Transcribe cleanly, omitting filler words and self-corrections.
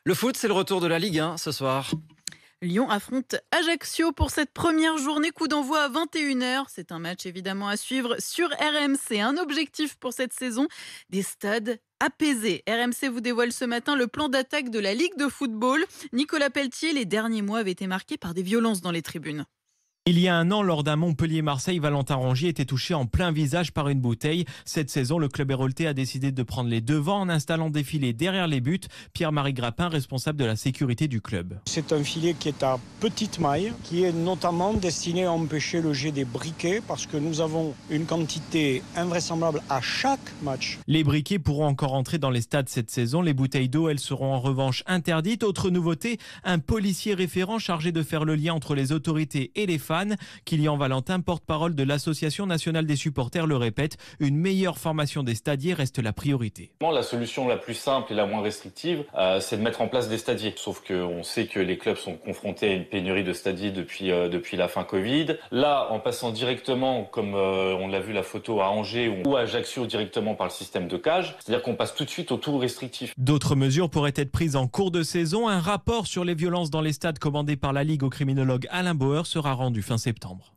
Le foot, c'est le retour de la Ligue 1 ce soir. Lyon affronte Ajaccio pour cette première journée. Coup d'envoi à 21h. C'est un match évidemment à suivre sur RMC. Un objectif pour cette saison, des stades apaisés. RMC vous dévoile ce matin le plan d'attaque de la Ligue de football. Nicolas Pelletier, les derniers mois avaient été marqués par des violences dans les tribunes. Il y a un an, lors d'un Montpellier-Marseille, Valentin Rongier était touché en plein visage par une bouteille. Cette saison, le club héroltais a décidé de prendre les devants en installant des filets derrière les buts. Pierre-Marie Grappin, responsable de la sécurité du club. C'est un filet qui est à petite maille, qui est notamment destiné à empêcher le jet des briquets, parce que nous avons une quantité invraisemblable à chaque match. Les briquets pourront encore entrer dans les stades cette saison. Les bouteilles d'eau, elles seront en revanche interdites. Autre nouveauté, un policier référent chargé de faire le lien entre les autorités et les fans. Kylian Valentin, porte-parole de l'Association nationale des supporters, le répète, une meilleure formation des stadiers reste la priorité. La solution la plus simple et la moins restrictive, c'est de mettre en place des stadiers. Sauf qu'on sait que les clubs sont confrontés à une pénurie de stadiers depuis la fin Covid. Là, en passant directement, comme on l'a vu la photo à Angers ou à Ajaccio, directement par le système de cage, c'est-à-dire qu'on passe tout de suite au tout restrictif. D'autres mesures pourraient être prises en cours de saison. Un rapport sur les violences dans les stades commandé par la Ligue au criminologue Alain Bauer sera rendu fin septembre.